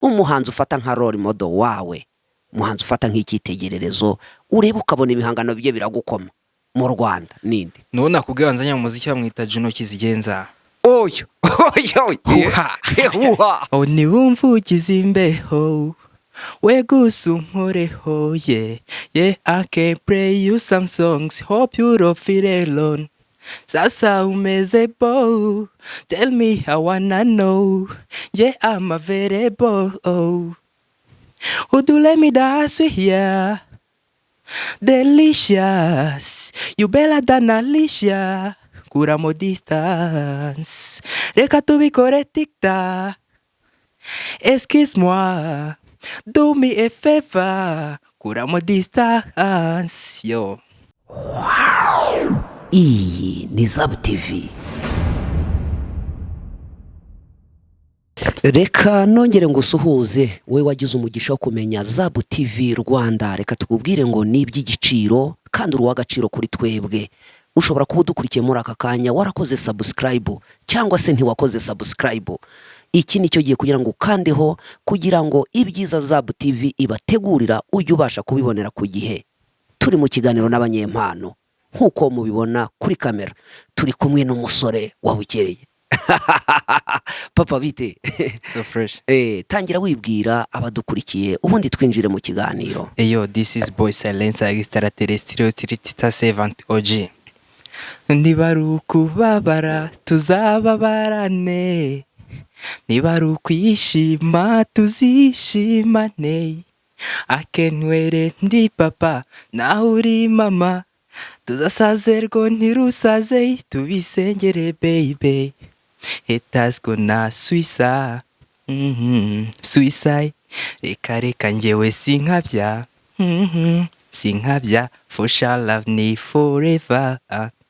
umuhanzi ufata nka role model wawe, umuhanzi ufata nk'icyitegererezo ureba ukabona ibihangano bye biragukoma mu Rwanda ninde? none nakubwiye wanzanya mu muziki bamwita Juno Kizigenza. Oyo Oh ni wumva ugize imbeho we gusa unkoreho yeah I can play you some songs hope you don't feel alone. Sasa umeze bo tell me I wanna know yeah I'm available. Would you let me dance with ya? Delicious, you better than Alicia. Kuramo distance, reka tubikore tikta. Excuse-moi, do me a favor. Kuramo distance, yo. iyi ni Zabu TV. Reka nongere ngo usuhuze we wagize umugisha wo kumenya Zabu TV Rwanda. Reka tukubwire ngo ni iby'igiciro kandi uri uw'agaciro kuri twebwe. Ushobora kuba udukurikiye muri aka kanya warakoze subscribe cyangwa se ntiwakoze subscribe. Iki nicyo gihe kugira ngo ukandeho kugira ngo ibyiza Zabu TV ibategurira ujye ubasha kubibonera ku gihe. Turi mu kiganiro n'abanyempano nkuko mubibona kuri kamera, turi kumwe n'umusore wabukereye. Papa bite? So fresh. Tangira wibwira abadukurikiye ubundi twinjire mu kiganiro. Yo, this is Boy Silence Extraterrestrial Tita 70 OG. Nibarukubabara tuzababarane, nibarukwishima tuzishimane. Akenwere ndi papa nawe uri mama, tuzasazerwa ntirusaze tubisengere baby. Haters gonna suicide, suicide. Reka njyewe sinkabya, sinkabya. For shall love ni forever,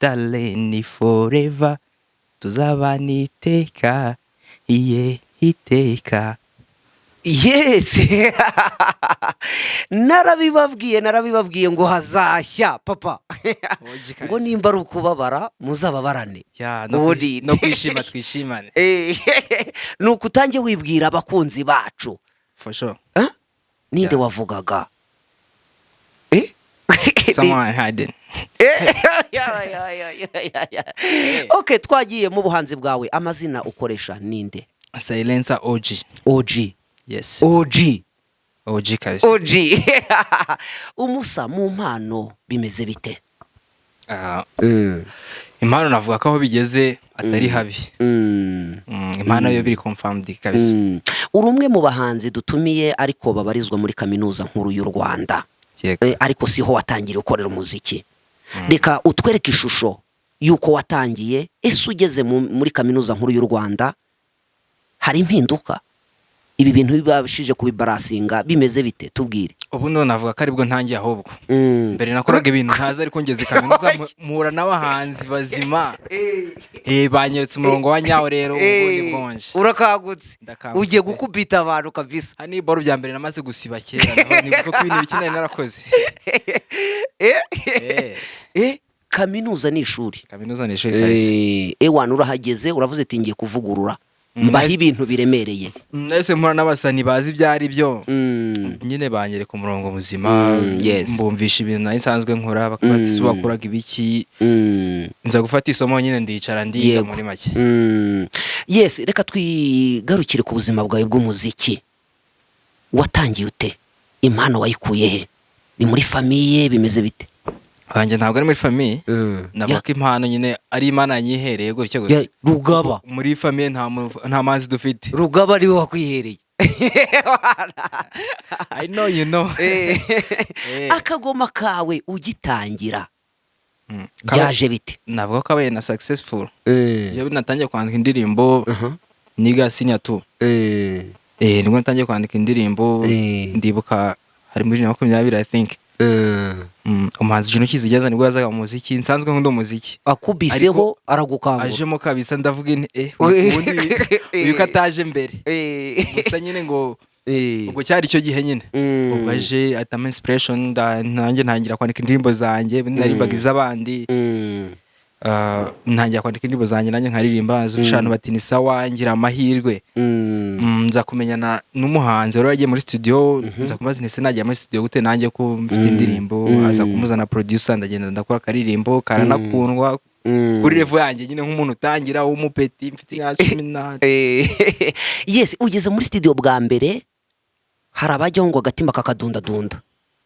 darling ni forever. Tuzabana iteka, iteka. Yes. narabibabwiye ngo hazashya papa. Ngo nimba ari ukubabara muzababarane. Ya no kwishima twishimane. Nuko utange wibwira abakunzi bacu. For sure. Ninde wavugaga? Someone hiding. Okay, twagiye mu buhanzi bwawe. Amazina ukoresha ninde? Silence OG. OG. Yes. OG kabisa. OG. Umusa mu mpano bimeze bite? Impano navuga ko aho bigeze atari habi. Impano yo biri confirmed kabisa. Uri umwe mu bahanzi dutumiye ariko babarizwa muri kaminuza nkuru y'u Rwanda. Ariko siho watangiye ukorera umuziki. Reka utwereke ishusho yuko watangiye. Ese ugeze muri kaminuza nkuru y'u Rwanda hari impinduka? Ibi bintu bibashije kubibarasinga bimeze bite? Tubwire. Ubu none navuga ko aribwo ntangiye ahubwo. Mbere nakoraga ibintu ntaza ariko ngeze kaminuza muhura n'abahanzi bazima. Banyeretse umurongo wa nyawo rero ubundi bwonje. Urakagutse. Ugiye gukubita abantu kabisa. Hani boro bya mbere namaze gusiba kera naho nibuka ko ibintu bikinanye narakoze. Kaminuza ni ishuri. Kaminuza ni ishuri kabisa. Wana urahageze uravuze ati ngiye kuvugurura. Mbaho ibintu biremereye. Nese mpura n'abasani bazi byari byo. Nyine banyereka umurongo muzima. Mbumvisha ibintu nayo isanzwe nkora bakabati bakuraga ibiki. Nza gufata isomo nyine ndicara ndiga muri make. Yes, reka twigarukire ku buzima bwawe bw'umuziki. Watangiye ute? Impano wayikuye he? Ni muri famille bimeze bite? Hanjye ntabwo ari muri famille. Navuga ko impano nyine ari Imana nyihereye gutyo gusa. Rugaba. Muri famille nta manzi dufite. Rugaba ari wakwihereye. I know you know. Akagoma kawe ugitangira. Byaje bite? Navuga ko abaye na successful. Jewe natangiye kwandika indirimbo niga senior 2. Nibwo natangiye kwandika indirimbo ndibuka hari muri 2020 I think. Umuhanzi Juno Kizigenza nibwo yazaga mu muziki nsanzwe nkunda umuziki. Akubiseho aragukangura. Ajemo kabisa ndavuga ubundi uyu ataje mbere. Gusa nyine ngo ubwo cyari icyo gihe nyine. Ubwo aje atama inspiration nanjye ntangira kwandika indirimbo zanjye narimbaga iz'abandi. ntangira kwandika indirimbo zanjye nanjye nkaririmba z'ushanu bati ni sawa ngira amahirwe nza kumenyana n'umuhanzi wari yagiye muri studio nza kumubaza nese nagiye muri studio gute nanjye ko mfite indirimbo aza kumuzana producer ndagenda ndakora akaririmbo karanakundwa kuri level yanjye nyine nk'umuntu utangira w'umupeti mfite nka 18. Yes, ugeze muri studio bwa mbere hari abajyaho ngo agatima kakadundadunda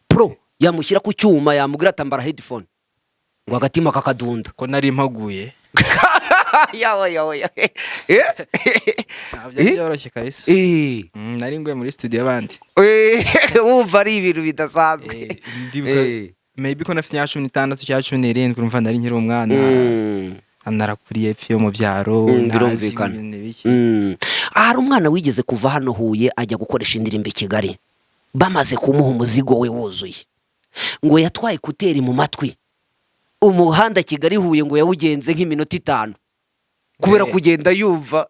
pro yamushyira ku cyuma yamubwira atambara headphone ngo agatima kakadunda ko nari mpaguye yawe ntabyo byoroshye kabisa nari nguye muri studio y'abandi wumva ari ibintu bidasanzwe maybe ko nafite 16 cyangwa 17 urumva nari nkiri umwana narakuriye pyo mu byaro birumvikana. Hari umwana wigeze kuva hano Huye ajya gukoresha indirimbo i Kigali bamaze kumuha umuzigo we wuzuye ngo yatwaye kuteri mu matwi umuhanda Kigali Huye ngo yawugenze nk'iminota 5 kubera kugenda yumva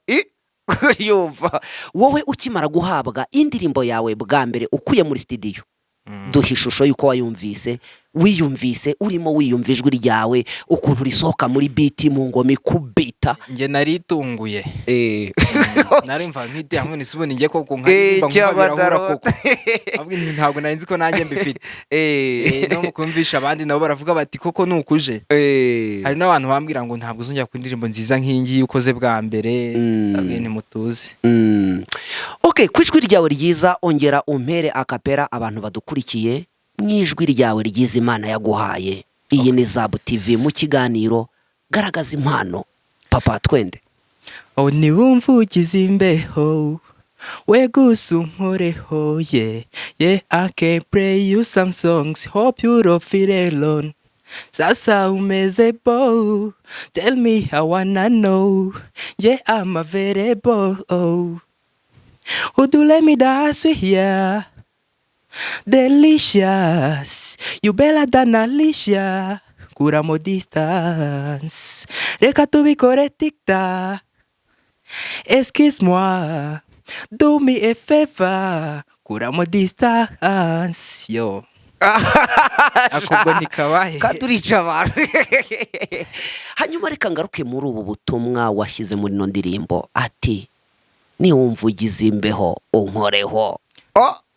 wowe ukimara guhabwa indirimbo yawe bwa mbere ukuye muri studio duha ishusho yuko wiyumvise urimo wiyumva ijwi ryawe ukuntu risohoka muri beat mu ngoma ikubita. Nge naritunguye nari mva nk'ide hamwe nisubone ngiye koko nkaririmba nk'abirahura koko abwi ntabwo nari nzi ko nanjye mbifite no mukumvisha abandi nabo baravuga bati koko nukuje hari n'abantu bambwira ngo ntabwo uzongera ku indirimbo nziza nk'ingi ukoze bwa mbere abwi ntimutuze. Okay, kwijwi ryawe ryiza ongera umpere akapera abantu badukurikiye mwijwi ryawe ryiza Imana yaguhaye. Iyi ni Zabu TV mu kiganiro garagaza impano. Papa twende. Ni wumva ugize imbeho we gusa unkoreho yeah I can play you some songs hope you don't feel alone. Sasa umeze bo tell me I wanna know yeah I'm available would you let me dance with ya delicious you better than Alicia kuramo distance reka tubikore tikta excuse-moi do me a favor kuramo distance yo akubwo nikabahe katurica abantu. Hanyuma reka ngaruke muri ubu butumwa washyize muri no ndirimbo ati ni wumva ugize imbeho unkoreho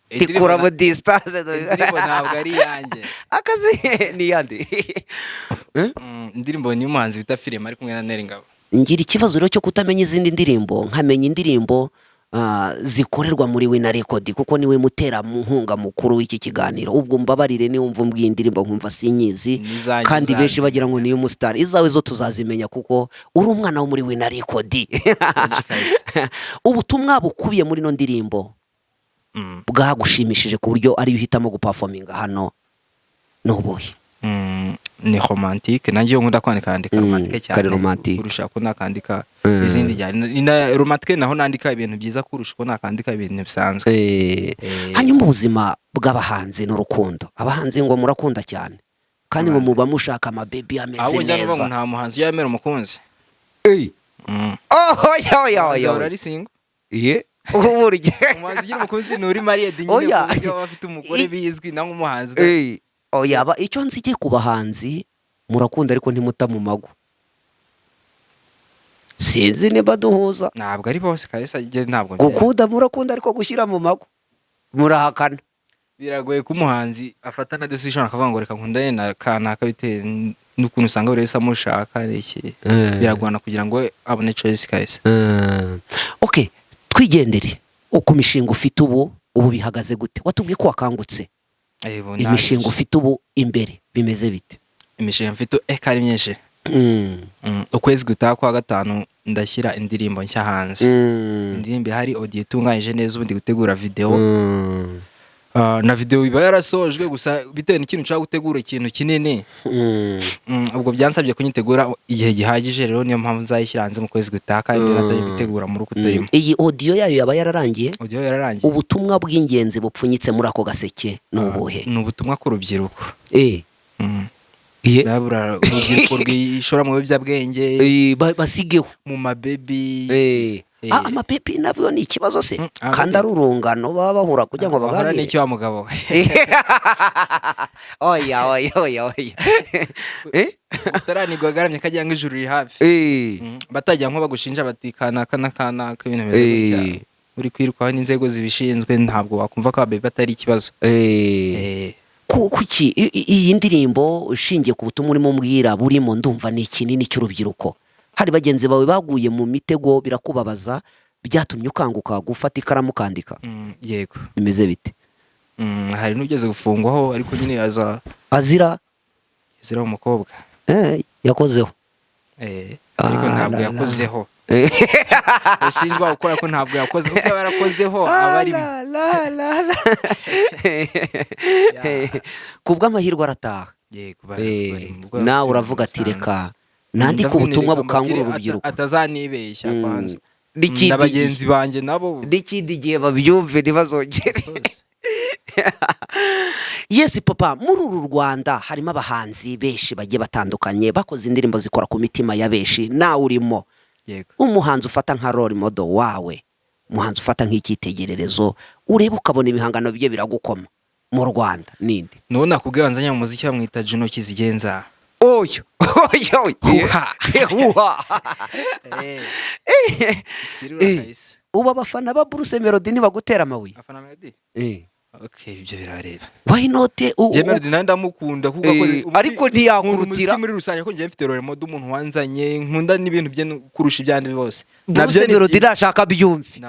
tikuramo distance indirimbo ntabwo ari yanjye akazi ni yandi indirimbo ni umuhanzi bita Filime ari kumwe na Neri Ngabo. Ngira ikibazo rero cyo kutamenya izindi ndirimbo nkamenya indirimbo zikorerwa muri Wina Record kuko niwe mutera mu nkunga mukuru w'iki kiganiro. Ubwo mbabarire ni wumva mbwiye indirimbo nkumva sinyizi kandi benshi bagira ngo niyo mustar izawe zo tuzazimenya kuko uri umwana wo muri Wina Record. Ubutumwa bukubiye muri no ndirimbo bwagushimishije ku buryo ari uhitamo guperforminga hano n'ubuhe? Ni romantique nanjye nkunda kwandika romantique cyane kurusha ko nakandika izindi cyane na romantique naho nandika ibintu byiza kurusha ko nakandika ibintu bisanzwe. Hanyuma ubuzima bw'abahanzi n'urukundo abahanzi ngo murakunda cyane kandi ngo muba mushaka ama baby ameze neza aho nta muhanzi yamera umukunzi urari single uburyo umuhanzi ugira umukunzi nuri Marie de nyine kuburyo bafite umugore bizwi na nk'umuhanzi yaba icyo nzige ku bahanzi murakunda ariko ntimuta mu mago sinzi niba duhuza ntabwo ari bose kabisa ntabwo gukunda murakunda ariko gushyira mu mago murahakana biragoye ko umuhanzi afata na decision akavuga ngo reka nkundane na kanaka bitewe n'ukuntu usanga buri wese amushaka iki biragwana kugira ngo abone choice kabisa. Okay, twigendere uko mishinga ufite ubu bihagaze gute? Watubwiye ko wakangutse imishinga ufite ubu imbere bimeze bite? Imishinga mfite kari myinshi. Ukwezi gutaha kwa gatanu ndashyira indirimbo nshya hanze. Indirimbo hari audio itunganyije neza ubundi gutegura video na video iba yarasojwe gusa bitewe n'ikintu cyo gutegura ikintu kinini ubwo byansabye kunyitegura igihe gihagije rero niyo mpamvu nzayishyira hanze mu kwezi gutaha kandi natari gutegura muri uko turimo. Iyi audio yayo yaba yararangiye? Audio yararangiye. Ubutumwa bw'ingenzi bupfunyitse muri ako gaseke n'ubuhe? Ni ubutumwa ku rubyiruko urubyiruko rwishora mu biyobyabwenge basigeho mu mabebi amapepi nabyo ni ikibazo se amapepi. kandi ari urungano baba bahura kugira ngo bahora baganire. n'icyo wa mugabo oya utaranirwa agaramye kagira ngo ijuru riri hafi batajya nko bagushinja bati kanaka n'akanaka ibintu bimeze gutya uri kwirukwaho n'inzego zibishinzwe ntabwo wakumva ko ababebi atari ikibazo. kuki iyi ndirimbo ushingiye ku butumwa urimo mbwira burimo ndumva ni ikinini cy'urubyiruko. Hari bagenzi bawe baguye mu mitego birakubabaza byatumye ukanguka gufata ikaramu ukandika. Yego bimeze bite? hari n'ugeze gufungwaho ariko nyine azira umukobwa yakozeho ariko ntabwo yakozeho ushinjwa gukora ko ntabwo yakoze kuko yarakozeho abari kubw'amahirwe arataha. nawe uravuga ati reka nandika ubutumwa bukangura urubyiruko atazanibeshya kwanza na bagenzi banjye nabo n'ikindi gihe babyumve ntibazongere. Yes papa, muri uru Rwanda harimo abahanzi benshi bagiye batandukanye bakoze indirimbo zikora ku mitima ya benshi, nawe urimo. Umuhanzi ufata nka role model wawe, umuhanzi ufata nk'icyitegererezo ureba ukabona ibihangano bye biragukoma mu Rwanda ninde? none akubwiye banzanya mu muziki bamwita Juno Kizigenza. Oyo ubu abafana ba Bruce Melody ntibagutera amabuye? Afana Melody ibyo birareba. Why not? Melody nandi ndamukunda kuko ariko ntiyakurutira muri rusange ko ngiye mfite role model umuntu wanzanye nkunda n'ibintu bye kurusha ibyandi bose. Bruce Melody nashaka byumve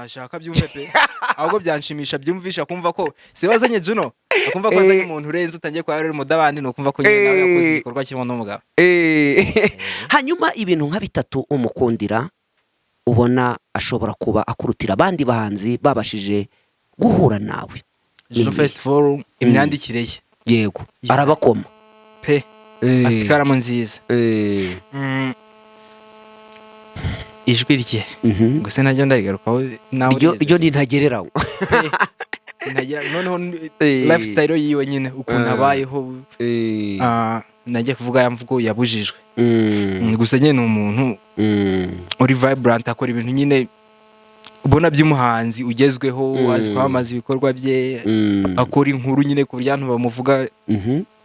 pe ahubwo byanshimisha byumvisha kumva ko sibazanye Juno akumva ko azanye umuntu urenze utangiye kwa role model abandi no kumva ko nyine nawe yakoze igikorwa kirimo n'umugabo. Hanyuma ibintu nka bitatu umukundira ubona ashobora kuba akurutira abandi bahanzi babashije guhura nawe. Juno Festival imyandikire ye yego arabakoma pe afite ikaramu nziza ijwi rye gusa najya ndarigarukaho nawe ryo nintagereraho noneho lifestyle yiwe nyine ukuntu abayeho najya kuvuga yamvugo yabujijwe gusa nyine ni umuntu uri vibrant akora ibintu nyine ubona by'umuhanzi ugezweho azi kwamaza ibikorwa bye akora inkuru nyine ku buryo abantu bamuvuga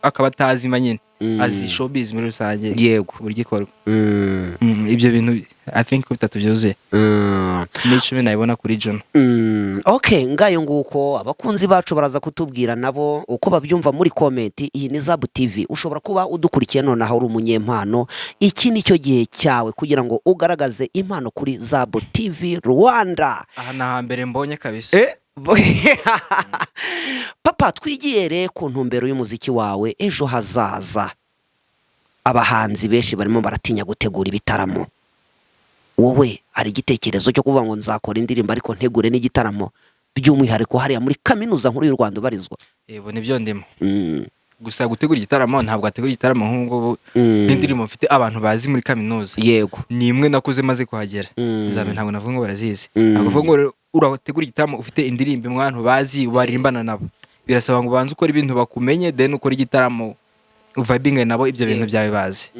akaba atazima nyine azi showbiz muri rusange yego buryo ikorwa ibyo bintu I think bitatu byuzuye n'icumi nabibona kuri Juno. Okay, ngayo nguko abakunzi bacu baraza kutubwira nabo uko babyumva muri comment. Iyi ni Zabu TV, ushobora kuba udukurikiye none aho uri umunyempano. Iki ni cyo gihe cyawe kugira ngo ugaragaze impano kuri Zabu TV Rwanda. Aha na hambere mbonye kabisa. Papa, twigiyere ku ntumbero y'umuziki wawe ejo hazaza. Abahanzi benshi barimo baratinya gutegura ibitaramo. Wowe hari igitekerezo cyo kuvuga ngo nzakora indirimbo ariko ntegure n'igitaramo by'umwihariko hariya muri kaminuza nkuru y'u Rwanda ubarizwa? Yego nibyo ndimo. Gusa gutegura igitaramo ntabwo ategura igitaramo nk'ubwo n'indirimbo mfite abantu bazi muri kaminuza. Yego. Ni imwe nakoze maze kuhagera. Nzabe ntabwo navuga ngo barazizi. Ntabwo vuga ngo urategura igitaramo ufite indirimbo mu bantu bazi baririmbana nabo. Birasaba ngo banze ukora ibintu bakumenye then ukora igitaramo vibing nabo ibyo bintu byawe bazi.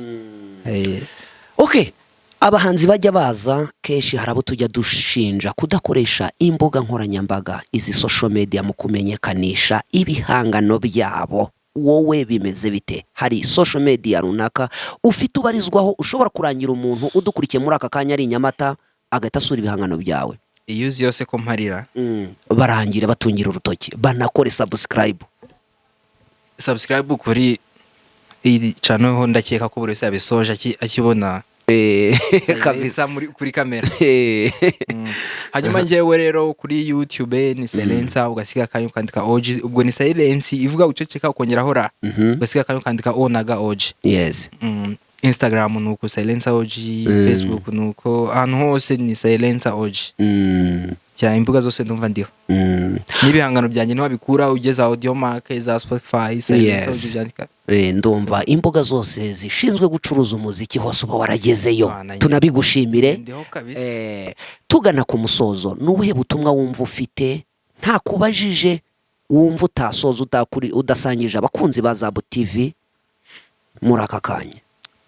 Okay. Abahanzi bajya baza kenshi harabo tujya dushinja kudakoresha imbuga nkoranyambaga izi social media mu kumenyekanisha ibihangano byabo. Wowe bimeze bite? Hari social media runaka ufite ubarizwaho ushobora kurangira umuntu udukurikiye muri aka kanya ari Nyamata agahita asura ibihangano byawe? Iyo uzi yose ko mparira barangira batungira urutoki banakore subscribe kuri iyi channel ho ndakeka ko buri wese yabisoje akibona kabisa kuri kamera. Hanyuma njyewe rero kuri YouTube ni Silence ugasiga akanya ukandika OG, ubwo ni Silence ivuga uceceka ukongeraho ra ugasiga akanya ukandika onaga OG. Yes. Instagram nuko Silence OG, Facebook nuko ahantu hose ni Silence OG. Cya imbuga zose ndumva ndiho. N'ibihangano byanjye nibabikura ugeza Audio Mark za Spotify Silence OG byandika. Ndumva imbuga zose zishinzwe gucuruza umuziki hose uba waragezeyo. Tunabigushimire. Tugana ku musozo, nubuhe butumwa wumva ufite nta kubajije wumva utasoza udasangije abakunzi ba Zabu TV muri aka kanya?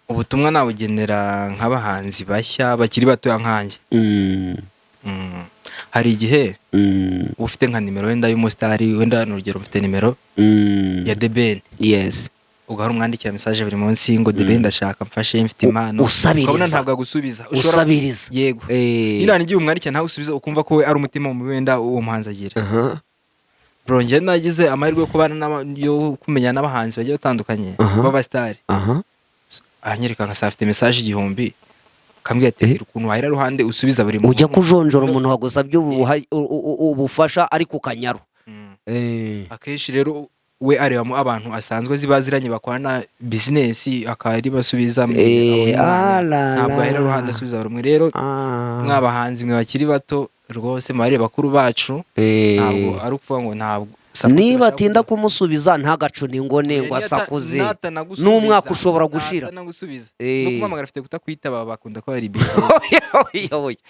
Ubutumwa nabugenera nk'abahanzi bashya bakiri bato yankanjye. hari igihe Mm. uba ufite nka nimero wenda y'umusitari, wenda ni urugero ufite nimero ya The Ben, Yes. ugahora umwandikira message buri munsi ngo The Ben ndashaka mfashe, mfite impano, usabiriza. ukabona ntabwo agusubiza. Usabiriza. Yego. Nyina nigiye umwandikira ntawe usubiza, ukumva ko we ari umutima mu wenda uwo muhanzi agira. Aha. Bro, njye nagize amahirwe yo kubana yo kumenya n'abahanzi bagiye batandukanye b'abasitari. Aha. Anyereka nka afite message 1000, kambwira ati ukuntu wahera ruhande usubiza buri muntu. Ujya kujonjora umuntu wagusabye ubufasha ariko ukanyaro. Akenshi rero we arebamo abantu asanzwe zibaziranye bakorana business, akari basubiza ntabwo ahera ruhande asubiza buri umwe. Rero mwabahanzi mwe bakiri bato rwose mubare bakuru bacu, ntabwo ari ukuvuga ngo ntabwo niba atinda kumusubiza ntagacune ngo ngo asakuze, n'umwaka ushobora gushira. No kumamagara afite kutakwitaba, bakunda ko ari busy.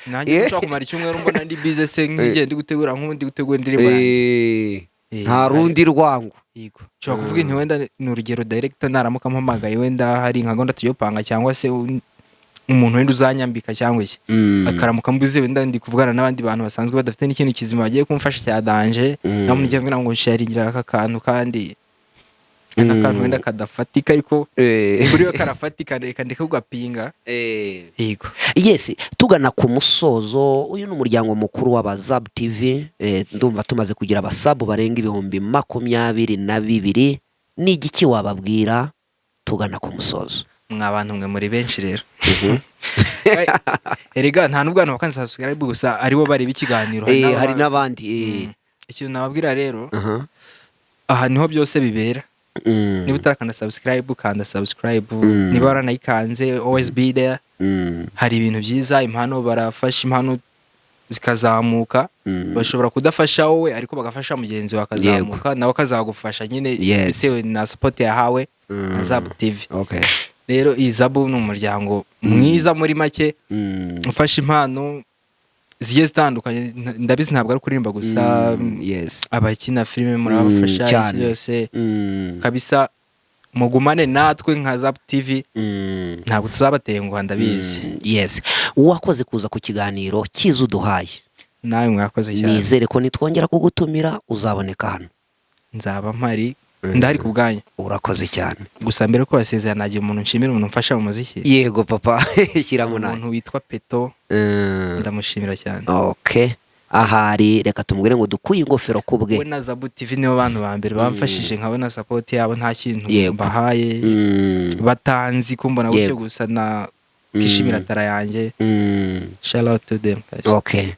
Nanjye nshaka kumara icyumweru mbona ndi busy se, nk'igihe ndi gutegura nk'undi gutegura indirimbo yanjye. Nta rundi rwango. Yego. Nshobora kuvuga nti wenda ni urugero director naramuka mpamagaye, wenda hari nka gahunda tuyopanga, cyangwa se umuntu wenda uzanyambika cyangwa iki, akaramuka mbuze wenda ndi kuvugana n'abandi bantu basanzwe badafite n'ikintu kizima bagiye kumfasha cya danje, namugiye mbwira ngo sharingira aka kantu, kandi n'akantu wenda kadafatika ariko kuri we karafatika, reka ndeke kugapinga. Yego. Yes, tugana ku musozo, uyu ni umuryango mukuru w'Abazab TV. Ndumva tumaze kugira abasabu barenga 22,000. Ni igiki wababwira tugana ku musozo? Mwabantu mwe muri benshi rero. Erega nta nubwo abantu bakanza subscribe gusa aribo bareba ikiganiro, hari n'abandi. Ikintu nababwira rero, aha niho byose bibera. Niba utarakanda subscribe, kanda subscribe. Niba waranayikanze, always be there. Hari ibintu byiza, impano barafasha, impano zikazamuka. Bashobora kudafasha wowe ariko bagafasha mugenzi wawe akazamuka, nawe akazagufasha nyine bitewe na support yahawe na Zab TV. Okay. Rero iyi Zabu ni umuryango mwiza muri make, ufasha impano zigiye zitandukanye. Ndabizi ntabwo ari kuririmba gusa, abakina filime murabafasha byose kabisa. Mugumane natwe nka Zab TV, ntabwo tuzabatenguha, ndabizi. Yes. Uwakoze kuza ku kiganiro cyiza uduhaye. Nawe mwakoze cyane. Nizere ko nitwongera kugutumira uzaboneka hano. Nzaba mpari, ndahari ku bwanyu. Urakoze cyane. Gusa mbere ko basezerana nagiye umuntu nshimira, umuntu mfasha mu muziki. Yego papa, shyiramo nawe. Umuntu witwa Peto, ndamushimira cyane. Okay. Ahari reka tumubwire ngo dukuye ingofero kubwe. We na Zabu TV nibo bantu ba mbere bamfashije, nkabona support yabo nta kintu bahaye, batanzi kumbona gutyo gusa na kishimira tara yanjye. Shout out to them guys. Okay.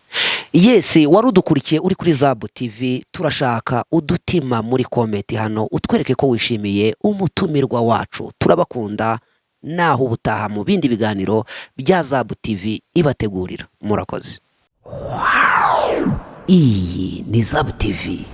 Yes, warudukurikiye uri kuri Zab TV, turashaka udutima muri comment hano utwereke ko wishimiye umutumirwa wacu. Turabakunda, naho ubutaha mu bindi biganiro bya Zab TV ibategurira. Murakoze. Iyi ni Zab TV.